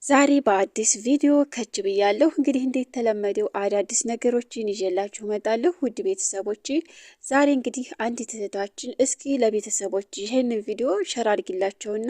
ዛሬ በአዲስ ቪዲዮ ከች ብያለሁ። እንግዲህ እንዴት ተለመደው አዳዲስ ነገሮችን ይዤላችሁ እመጣለሁ። ውድ ቤተሰቦቼ ዛሬ እንግዲህ አንዲት እህታችን እስኪ ለቤተሰቦች ይህንን ቪዲዮ ሸር አድርጊላቸውና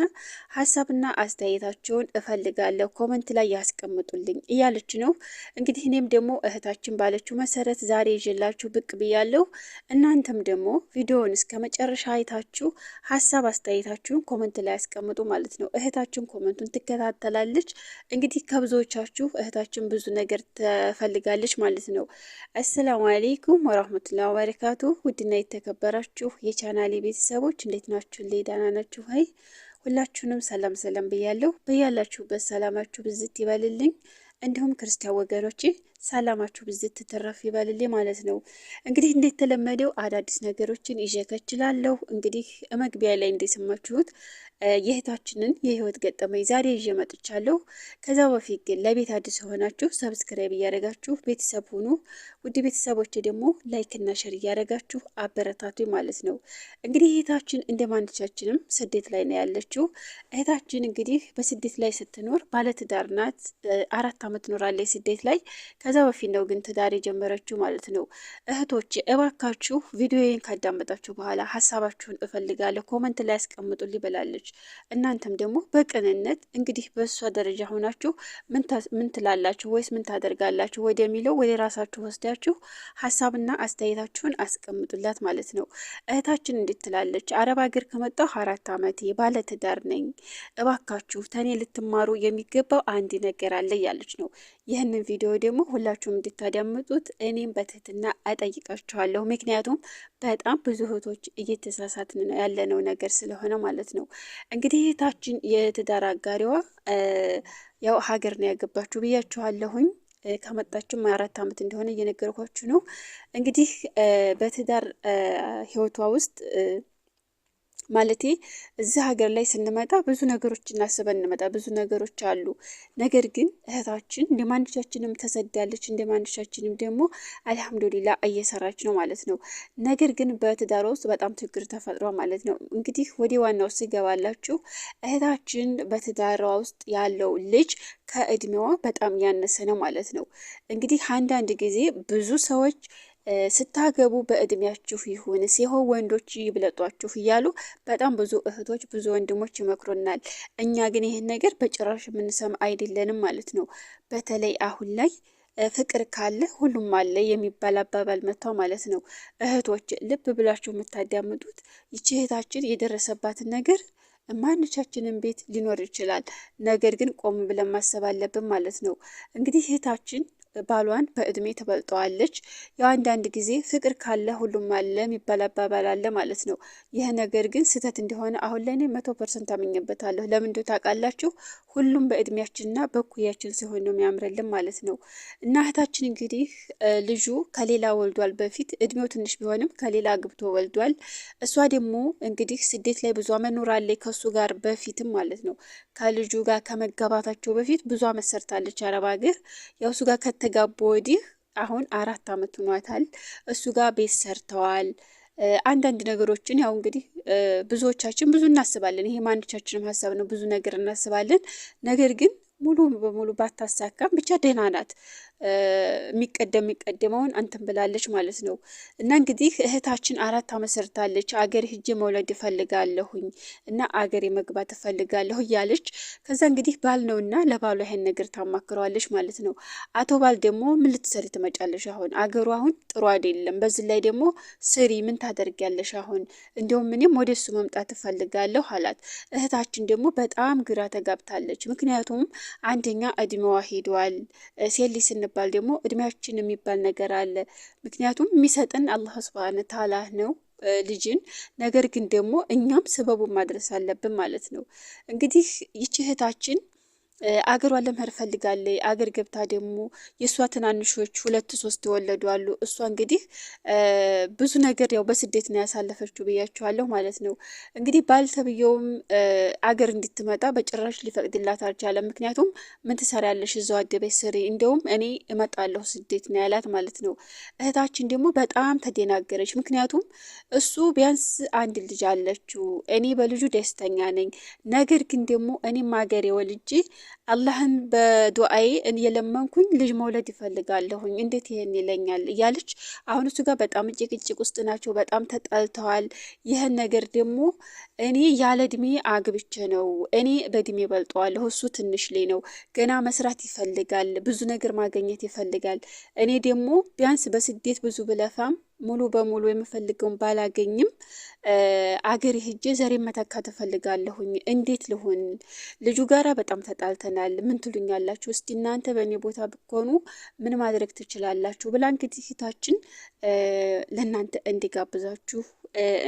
ሀሳብና አስተያየታቸውን እፈልጋለሁ ኮመንት ላይ ያስቀምጡልኝ እያለች ነው። እንግዲህ እኔም ደግሞ እህታችን ባለችው መሰረት ዛሬ ይዤላችሁ ብቅ ብያለሁ። እናንተም ደግሞ ቪዲዮውን እስከ መጨረሻ አይታችሁ ሀሳብ አስተያየታችሁን ኮመንት ላይ ያስቀምጡ ማለት ነው። እህታችን ኮመንቱን ትከታተላለች። እንግዲህ ከብዙዎቻችሁ እህታችን ብዙ ነገር ትፈልጋለች ማለት ነው። አሰላሙ አለይኩም ወራህመቱላሂ ወበረካቱ። ውድና የተከበራችሁ የቻናሌ ቤተሰቦች እንዴት ናችሁ? ደህና ናችሁ? ሀይ ሁላችሁንም ሰላም ሰላም ብያለሁ። በያላችሁበት ሰላማችሁ ብዝት ይበልልኝ። እንዲሁም ክርስቲያን ወገኖቼ ሰላማችሁ ብዝት ትተረፍ ይበልልኝ ማለት ነው። እንግዲህ እንዴት ተለመደው አዳዲስ ነገሮችን ይዤ ከችላለሁ። እንግዲህ መግቢያ ላይ እንደሰማችሁት የእህታችንን የህይወት ገጠመኝ ዛሬ ይዤ መጥቻለሁ። ከዛ በፊት ግን ለቤት አዲስ የሆናችሁ ሰብስክራይብ እያደረጋችሁ ቤተሰብ ሁኑ። ውድ ቤተሰቦች ደግሞ ላይክ እና ሸር እያደረጋችሁ አበረታቱ ማለት ነው። እንግዲህ እህታችን እንደማንቻችንም ስደት ላይ ነው ያለችው። እህታችን እንግዲህ በስደት ላይ ስትኖር ባለትዳር ናት። 4 ዓመት ኖራለች ስደት ላይ። ከዛ በፊት ነው ግን ትዳር የጀመረችው ማለት ነው። እህቶች እባካችሁ ቪዲዮዬን ካዳመጣችሁ በኋላ ሀሳባችሁን እፈልጋለሁ ኮመንት ላይ ያስቀምጡልኝ ብላለች። እናንተም ደግሞ በቅንነት እንግዲህ በእሷ ደረጃ ሆናችሁ ምን ትላላችሁ ወይስ ምን ታደርጋላችሁ ወደሚለው ወደ ራሳችሁ ወስዳችሁ ሀሳብና አስተያየታችሁን አስቀምጡላት ማለት ነው። እህታችን እንዴት ትላለች? አረብ ሀገር ከመጣሁ 4 ዓመቴ ባለትዳር ነኝ። እባካችሁ ተኔ ልትማሩ የሚገባው አንድ ነገር አለ እያለች ነው። ይህንን ቪዲዮ ደግሞ ሁላችሁም እንድታዳምጡት እኔም በትህትና እጠይቃችኋለሁ። ምክንያቱም በጣም ብዙ እህቶች እየተሳሳትን ያለነው ነገር ስለሆነ ማለት ነው። እንግዲህ እህታችን የትዳር አጋሪዋ ያው ሀገር ነው ያገባችሁ ብያችኋለሁኝ። ከመጣችም 4 ዓመት እንደሆነ እየነገርኳችሁ ነው። እንግዲህ በትዳር ህይወቷ ውስጥ ማለቴ እዚህ ሀገር ላይ ስንመጣ ብዙ ነገሮች እናስበን እንመጣ ብዙ ነገሮች አሉ። ነገር ግን እህታችን እንደማንቻችንም ተሰዳለች፣ እንደማንቻችንም ደግሞ አልሐምዱሊላ እየሰራች ነው ማለት ነው። ነገር ግን በትዳሯ ውስጥ በጣም ችግር ተፈጥሯ ማለት ነው። እንግዲህ ወደ ዋናው ሲገባላችሁ እህታችን በትዳሯ ውስጥ ያለው ልጅ ከእድሜዋ በጣም ያነሰ ነው ማለት ነው። እንግዲህ አንዳንድ ጊዜ ብዙ ሰዎች ስታገቡ በእድሜያችሁ ይሁን ሲሆን ወንዶች ይብለጧችሁ እያሉ በጣም ብዙ እህቶች ብዙ ወንድሞች ይመክሩናል። እኛ ግን ይህን ነገር በጭራሽ የምንሰማ አይደለንም ማለት ነው። በተለይ አሁን ላይ ፍቅር ካለ ሁሉም አለ የሚባል አባባል መጥቷል ማለት ነው። እህቶች ልብ ብላችሁ የምታዳምጡት ይቺ እህታችን የደረሰባትን ነገር ማንቻችንን ቤት ሊኖር ይችላል። ነገር ግን ቆም ብለን ማሰብ አለብን ማለት ነው። እንግዲህ እህታችን ባሏን በእድሜ ትበልጠዋለች። ያው አንዳንድ ጊዜ ፍቅር ካለ ሁሉም አለ የሚባል አባባል አለ ማለት ነው። ይህ ነገር ግን ስህተት እንደሆነ አሁን ላይ እኔ 100% አምኜበታለሁ። ለምን እንደው ታውቃላችሁ? ሁሉም በእድሜያችንና በኩያችን ሲሆን ነው የሚያምርልን ማለት ነው። እና እህታችን እንግዲህ ልጁ ከሌላ ወልዷል። በፊት እድሜው ትንሽ ቢሆንም ከሌላ አግብቶ ወልዷል። እሷ ደግሞ እንግዲህ ስደት ላይ ብዙ መኖራለች ከሱ ጋር በፊትም ማለት ነው። ከልጁ ጋር ከመጋባታቸው በፊት ብዙ አመት ሰርታለች አረብ ሀገር። ያው እሱ ጋር ከተጋቡ ወዲህ አሁን 4 ዓመት ሆኗታል። እሱ ጋር ቤት ሰርተዋል። አንዳንድ ነገሮችን ያው እንግዲህ ብዙዎቻችን ብዙ እናስባለን። ይሄ ማንቻችንም ሀሳብ ነው። ብዙ ነገር እናስባለን። ነገር ግን ሙሉ በሙሉ ባታሳካም ብቻ ደህና ናት። የሚቀደመውን አንተን ብላለች ማለት ነው። እና እንግዲህ እህታችን 4 ዓመት ሰርታለች። አገር ሂጄ መውለድ እፈልጋለሁኝ እና አገር መግባት እፈልጋለሁ እያለች ከዛ እንግዲህ ባል ነውና ለባሏ ይሄን ነገር ታማክረዋለች ማለት ነው። አቶ ባል ደግሞ ምን ልትሰሪ ትመጫለሽ? አሁን አገሩ አሁን ጥሩ አይደለም። በዚህ ላይ ደግሞ ስሪ ምን ታደርጊያለሽ? አሁን እንዲሁም እኔም ወደ እሱ መምጣት እፈልጋለሁ አላት። እህታችን ደግሞ በጣም ግራ ተጋብታለች። ምክንያቱም አንደኛ እድሜዋ ሄዷል። ሴት ልጅ ስንባል ደግሞ እድሜያችን የሚባል ነገር አለ። ምክንያቱም የሚሰጠን አላህ ሱብሃነሁ ተዓላ ነው ልጅን። ነገር ግን ደግሞ እኛም ስበቡን ማድረስ አለብን ማለት ነው። እንግዲህ ይቺ እህታችን አገሯን ለመሄድ ፈልጋለች። አገር ገብታ ደግሞ የእሷ ትናንሾች 2-3 የወለዱ አሉ። እሷ እንግዲህ ብዙ ነገር ያው በስደት ነው ያሳለፈችው ብያችኋለሁ ማለት ነው። እንግዲህ ባልተብየውም አገር እንድትመጣ በጭራሽ ሊፈቅድላት አልቻለም። ምክንያቱም ምን ትሰሪያለሽ እዛው አደበች ስሪ፣ እንደውም እኔ እመጣለሁ ስደት ነው ያላት ማለት ነው። እህታችን ደግሞ በጣም ተደናገረች። ምክንያቱም እሱ ቢያንስ አንድ ልጅ አለችው፣ እኔ በልጁ ደስተኛ ነኝ። ነገር ግን ደግሞ እኔም አገሬ ወልጄ አላህን በዱአዬ የለመንኩኝ ልጅ መውለድ ይፈልጋለሁኝ እንዴት ይሄን ይለኛል እያለች አሁን እሱ ጋር በጣም ጭቅጭቅ ውስጥ ናቸው። በጣም ተጣልተዋል። ይህን ነገር ደግሞ እኔ ያለ እድሜ አግብቼ ነው፣ እኔ በእድሜ በልጠዋለሁ፣ እሱ ትንሽ ላይ ነው፣ ገና መስራት ይፈልጋል፣ ብዙ ነገር ማግኘት ይፈልጋል። እኔ ደግሞ ቢያንስ በስደት ብዙ ብለፋም ሙሉ በሙሉ የምፈልገውን ባላገኝም አገር ሄጄ ዘሬ መተካት እፈልጋለሁኝ። እንዴት ልሆን? ልጁ ጋራ በጣም ተጣልተናል። ምን ትሉኛላችሁ? እስቲ እናንተ በእኔ ቦታ ብትሆኑ ምን ማድረግ ትችላላችሁ? ብላ እንግዲህ እህታችን ለእናንተ እንዲጋብዛችሁ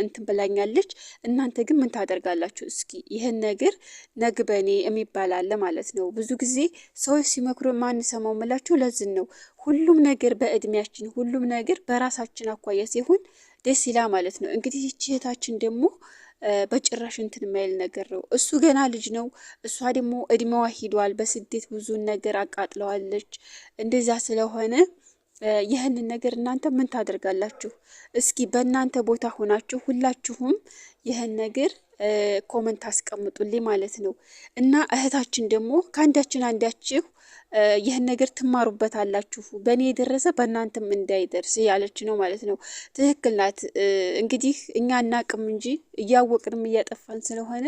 እንትን ብላኛለች። እናንተ ግን ምን ታደርጋላችሁ? እስኪ ይህን ነገር ነግበኔ የሚባል አለ ማለት ነው። ብዙ ጊዜ ሰዎች ሲመክሩ ማንሰማው ምላችሁ ለዝን ነው። ሁሉም ነገር በእድሜያችን ሁሉም ነገር በራሳችን አኳያ ሲሆን ደስ ይላ ማለት ነው። እንግዲህ ይህች እህታችን ደግሞ በጭራሽ እንትን የማይል ነገር ነው። እሱ ገና ልጅ ነው፣ እሷ ደግሞ እድሜዋ ሂዷል። በስደት ብዙ ነገር አቃጥለዋለች። እንደዛ ስለሆነ ይህንን ነገር እናንተ ምን ታደርጋላችሁ? እስኪ በእናንተ ቦታ ሆናችሁ ሁላችሁም ይህን ነገር ኮመንት አስቀምጡልኝ ማለት ነው። እና እህታችን ደግሞ ከአንዳችን አንዳችሁ ይህን ነገር ትማሩበት አላችሁ፣ በእኔ የደረሰ በእናንተም እንዳይደርስ ያለች ነው ማለት ነው። ትክክል ናት። እንግዲህ እኛ እናቅም እንጂ እያወቅንም እያጠፋን ስለሆነ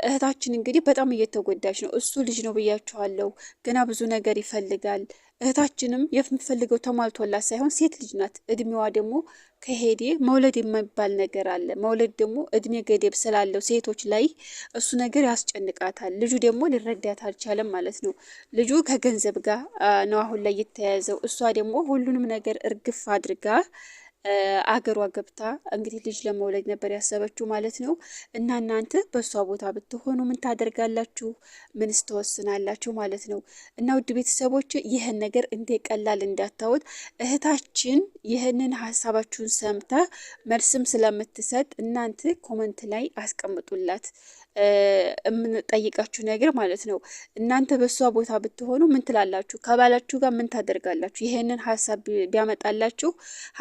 እህታችን እንግዲህ በጣም እየተጎዳች ነው። እሱ ልጅ ነው ብያችኋለሁ፣ ገና ብዙ ነገር ይፈልጋል። እህታችንም የምትፈልገው ተሟልቶላት ሳይሆን ሴት ልጅ ናት። እድሜዋ ደግሞ ከሄዴ መውለድ የማይባል ነገር አለ። መውለድ ደግሞ እድሜ ገደብ ስላለው ሴቶች ላይ እሱ ነገር ያስጨንቃታል። ልጁ ደግሞ ሊረዳት አልቻለም ማለት ነው። ልጁ ከገንዘብ ጋር ነው አሁን ላይ የተያያዘው። እሷ ደግሞ ሁሉንም ነገር እርግፍ አድርጋ አገሯ ገብታ እንግዲህ ልጅ ለመውለድ ነበር ያሰበችው ማለት ነው። እና እናንተ በእሷ ቦታ ብትሆኑ ምን ታደርጋላችሁ? ምንስ ትወስናላችሁ ማለት ነው። እና ውድ ቤተሰቦች ይህን ነገር እንደ ቀላል እንዳታዩት። እህታችን ይህንን ሀሳባችሁን ሰምታ መልስም ስለምትሰጥ እናንተ ኮመንት ላይ አስቀምጡላት። የምንጠይቃችሁ ነገር ማለት ነው። እናንተ በእሷ ቦታ ብትሆኑ ምን ትላላችሁ? ከባላችሁ ጋር ምን ታደርጋላችሁ? ይሄንን ሀሳብ ቢያመጣላችሁ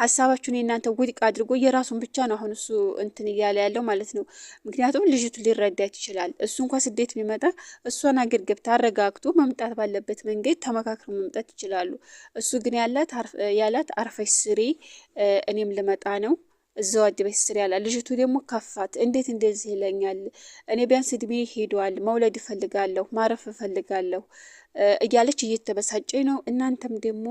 ሀሳባችሁን የእናንተ ውድቅ አድርጎ የራሱን ብቻ ነው አሁን እሱ እንትን እያለ ያለው ማለት ነው። ምክንያቱም ልጅቱ ሊረዳት ይችላል። እሱ እንኳ ስደት ቢመጣ እሷን አገር ገብታ አረጋግቶ መምጣት ባለበት መንገድ ተመካክሮ መምጣት ይችላሉ። እሱ ግን ያላት አርፈሽ ስሪ፣ እኔም ልመጣ ነው እዛው አድበሽ ስሪ ያላ። ልጅቱ ደግሞ ከፋት። እንዴት እንደዚህ ይለኛል? እኔ ቢያንስ እድሜ ሄዷል፣ መውለድ እፈልጋለሁ፣ ማረፍ እፈልጋለሁ እያለች እየተበሳጨኝ ነው። እናንተም ደግሞ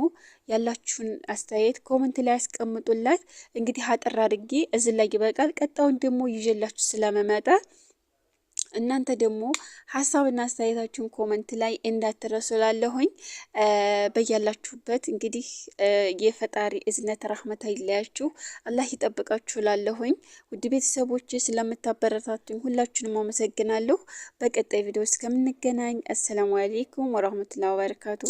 ያላችሁን አስተያየት ኮመንት ላይ ያስቀምጡላት። እንግዲህ አጠር አድርጌ እዚህ ላይ ይበቃል። ቀጣውን ደግሞ ይዤላችሁ ስለመመጣ እናንተ ደግሞ ሀሳብና አስተያየታችሁን ኮመንት ላይ እንዳትረሱላለሁኝ። በያላችሁበት እንግዲህ የፈጣሪ እዝነት ረህመት አይለያችሁ፣ አላህ ይጠብቃችሁ ላለሁኝ። ውድ ቤተሰቦች ስለምታበረታቱኝ ሁላችሁንም አመሰግናለሁ። በቀጣይ ቪዲዮ እስከምንገናኝ አሰላሙ አሌይኩም ወራህመቱላሂ ወበረካቱ።